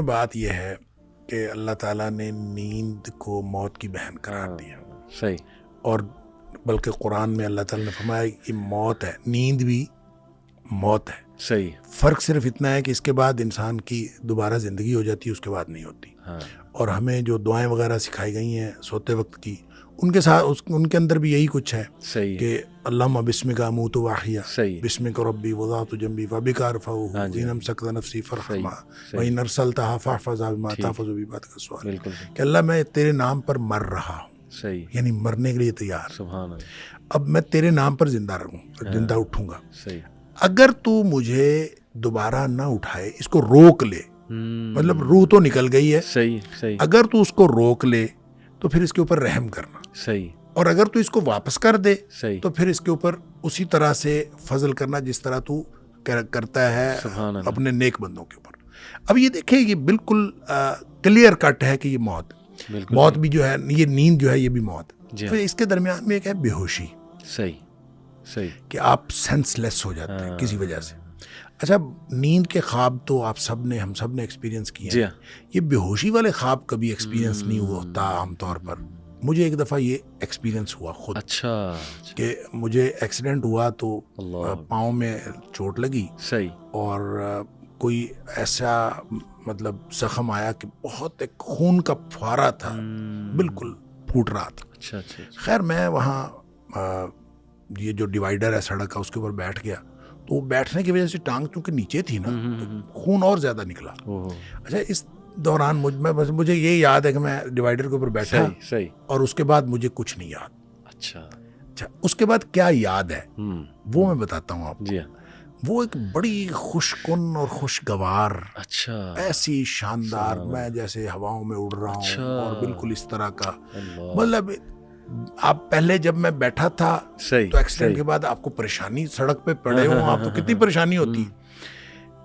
بات یہ ہے کہ اللہ تعالیٰ نے نیند کو موت کی بہن قرار دیا. صحیح. اور بلکہ قرآن میں اللہ تعالیٰ نے فرمایا کہ موت ہے، نیند بھی موت ہے. صحیح. فرق صرف اتنا ہے کہ اس کے بعد انسان کی دوبارہ زندگی ہو جاتی ہے، اس کے بعد نہیں ہوتی. ہاں. اور ہمیں جو دعائیں وغیرہ سکھائی گئی ہیں سوتے وقت کی، ان کے ساتھ ان کے اندر بھی یہی کچھ ہے. صحیح. کہ اللہم بسمک اموت واحیا، صحیح. بسمک ربی وضعت جنبی وبک ارفعہ ان امسکت نفسی فرحمہ وان ارسلتها فاحفظها بما تحفظ بعبادک الصالحین. بالکل. کہ اللہ میں تیرے نام پر مر رہا ہوں، صحیح. یعنی مرنے کے لیے تیار. سبحان اللہ. اب میں تیرے نام پر زندہ رہوں، زندہ اٹھوں گا. صحیح. اگر تو مجھے دوبارہ نہ اٹھائے، اس کو روک لے، مطلب روح تو نکل گئی ہے، صحیح. صحیح. اگر تو اس کو روک لے تو پھر اس کے اوپر رحم کرنا. صحیح. اور اگر تو اس کو واپس کر دے صحیح. تو پھر اس کے اوپر اسی طرح سے فضل کرنا جس طرح تو کرتا ہے سبحان اللہ. اپنے نیک بندوں کے اوپر. اب یہ دیکھیں، یہ بالکل کلیئر کٹ ہے کہ یہ موت بالکل. موت بھی جو ہے، یہ نیند جو ہے یہ بھی موت. جی. پھر اس کے درمیان میں ایک ہے بے ہوشی، صحیح. صحیح. کہ آپ سینس لیس ہو جاتے ہیں کسی وجہ سے. ہاں. اچھا، نیند کے خواب تو آپ سب نے، ہم سب نے ایکسپیرینس کیے جی ہیں. یہ بے ہوشی والے خواب کبھی ایکسپیرینس نہیں ہوتا عام طور پر. مجھے ایک دفعہ یہ ایکسپیرینس ہوا خود. اچھا. کہ مجھے ایکسیڈنٹ ہوا تو اللہ. پاؤں میں چوٹ لگی صحیح. اور کوئی ایسا مطلب زخم آیا کہ بہت ایک خون کا فوارہ تھا، بالکل پھوٹ رہا تھا. اچھا. اچھا. خیر میں وہاں یہ جو ڈیوائیڈر ہے سڑک کا، اس کے اوپر بیٹھ گیا. تو وہ بیٹھنے کی وجہ سے ٹانگ چونکہ نیچے تھی نا، تو خون اور زیادہ نکلا. اچھا، اس دوران مجھے یہ یاد ہے کہ میں ڈیوائیڈر کے اوپر بیٹھا. صحیح. اور اس کے بعد مجھے کچھ نہیں یاد. اچھا. اس کے بعد کیا یاد ہے وہ میں بتاتا ہوں آپ کو. جی. وہ ایک بڑی خوش کن اور خوشگوار، اچھا. ایسی شاندار، میں جیسے ہواؤں میں اڑ رہا ہوں اور بالکل اس طرح کا. مطلب آپ پہلے جب میں بیٹھا تھا تو ایکسیڈنٹ کے بعد آپ کو پریشانی، سڑک پہ پڑے ہوں آپ تو کتنی پریشانی ہوتی.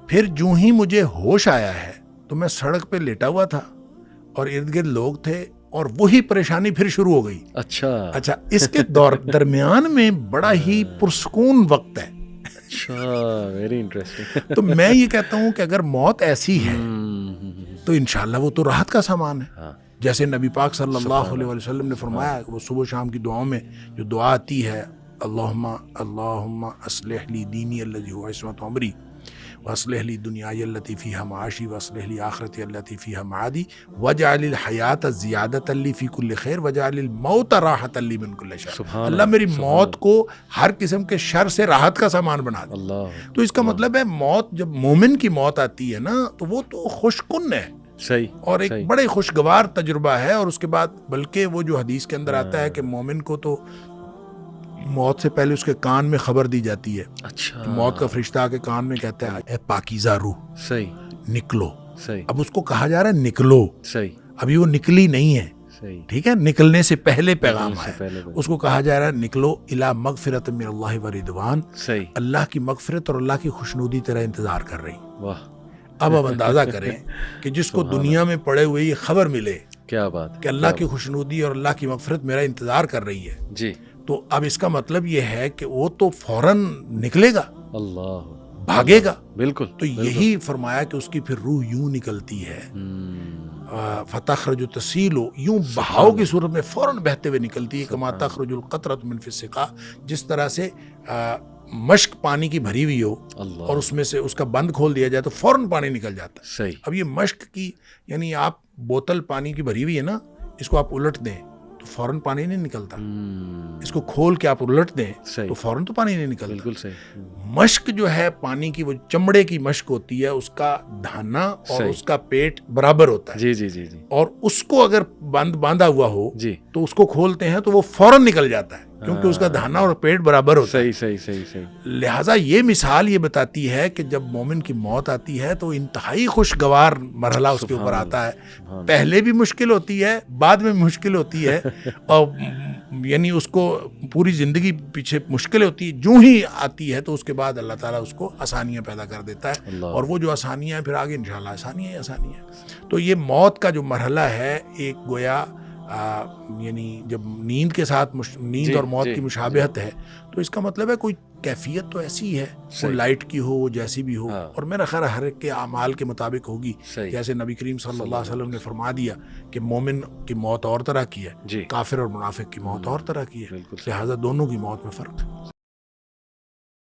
پھر جو ہی مجھے ہوش آیا ہے تو میں سڑک پہ لیٹا ہوا تھا اور ارد گرد لوگ تھے اور وہی پریشانی پھر شروع ہو گئی. اچھا، اس کے درمیان میں بڑا ہی پرسکون وقت ہے. اچھا، ویری انٹرسٹنگ. تو میں یہ کہتا ہوں کہ اگر موت ایسی ہے تو انشاءاللہ وہ تو راحت کا سامان ہے. جیسے نبی پاک صلی اللہ علیہ وسلم نے فرمایا کہ وہ صبح شام کی دعاؤں میں جو دعا آتی ہے، اللہم اصلح لی دینی الذی هو عصمت امری واصلح لی دنیای التی فیہا معاشی واصلح لی آخرتی التی فیہا معادی واجعل الحیات زیادۃ لی فی کل خیر واجعل الموت راحۃ لی من کل شر. اللہ میری موت کو ہر قسم کے شر سے راحت کا سامان بنا دے. تو اس کا مطلب ہے موت، جب مومن کی موت آتی ہے نا تو وہ تو خوش کن ہے. صحیح. اور ایک بڑے خوشگوار تجربہ ہے. اور اس کے بعد بلکہ وہ جو حدیث کے اندر آتا ہے کہ مومن کو تو موت سے پہلے اس کے کان میں خبر دی جاتی ہے. اچھا. موت کا فرشتہ آ کے کان میں کہتا ہے، اے پاکیزہ روح، صحیح، نکلو. صحیح. اب اس کو کہا جا رہا ہے نکلو. صحیح. ابھی وہ نکلی نہیں ہے. صحیح. ٹھیک ہے، نکلنے سے پہلے پیغام ہے. اس کو کہا جا رہا ہے نکلو الی مغفرۃ من اللہ و رضوان. صحیح. اللہ کی مغفرت اور اللہ کی خوشنودی تیرا انتظار کر رہی. واہ. اب اندازہ کریں کہ جس کو دنیا میں پڑے ہوئے یہ خبر ملے، کیا بات کہ اللہ کی خوشنودی اور اللہ کی مغفرت میرا انتظار کر رہی ہے. جی. تو اب اس کا مطلب یہ ہے کہ وہ تو فوراً نکلے گا، اللہ بھاگے گا. بالکل. تو یہی فرمایا کہ اس کی پھر روح یوں نکلتی ہے، فتخرج تسیل، یوں بہاؤ کی صورت میں فوراً بہتے ہوئے نکلتی ہے. کما تخرج القطرۃ من فی السقا، جس طرح سے مشک پانی کی بھری ہوئی ہو اور اس میں سے اس کا بند کھول دیا جائے تو فوراً پانی نکل جاتا ہے. صحیح. اب یہ مشک کی، یعنی آپ بوتل پانی کی بھری ہوئی ہے نا، اس کو آپ الٹ دیں تو فوراً پانی نہیں نکلتا. اس کو کھول کے آپ الٹ دیں تو فوراً تو پانی نہیں نکلتا. بالکل صحیح. مشک جو ہے پانی کی، وہ چمڑے کی مشک ہوتی ہے، اس کا دھانا اور اس کا پیٹ برابر ہوتا ہے. جی جی جی جی. اور اس کو اگر باندھا ہوا ہو جی تو اس کو کھولتے ہیں تو وہ فوراً نکل جاتا ہے، کیونکہ اس کا دھانا اور پیٹ برابر ہوتا ہے. صحیح صحیح صحیح صحیح. لہٰذا یہ مثال یہ بتاتی ہے کہ جب مومن کی موت آتی ہے تو انتہائی خوشگوار مرحلہ اس کے اوپر آتا ہے. پہلے بھی مشکل ہوتی ہے، بعد میں مشکل ہوتی ہے، اور یعنی اس کو پوری زندگی پیچھے مشکل ہوتی ہے. جو ہی آتی ہے تو اس کے بعد اللہ تعالیٰ اس کو آسانیاں پیدا کر دیتا ہے. اور وہ جو آسانیاں ہیں پھر آگے انشاءاللہ آسانیاں ہی آسانیاں. تو یہ موت کا جو مرحلہ ہے، ایک گویا یعنی جب نیند کے ساتھ نیند اور موت کی مشابہت ہے، تو اس کا مطلب ہے کوئی کیفیت تو ایسی ہے، وہ صحیح۔ لائٹ کی ہو، وہ جیسی بھی ہو، ہاں۔ اور میرا خیال ہے ہر ایک کے اعمال کے مطابق ہوگی۔ صحیح۔ جیسے نبی کریم صلی اللہ علیہ وسلم نے فرما دیا کہ مومن کی موت اور طرح کی ہے، جی کافر اور منافق کی موت اور طرح کی ہے، بالکل لہٰذا دونوں کی موت میں فرق ہے۔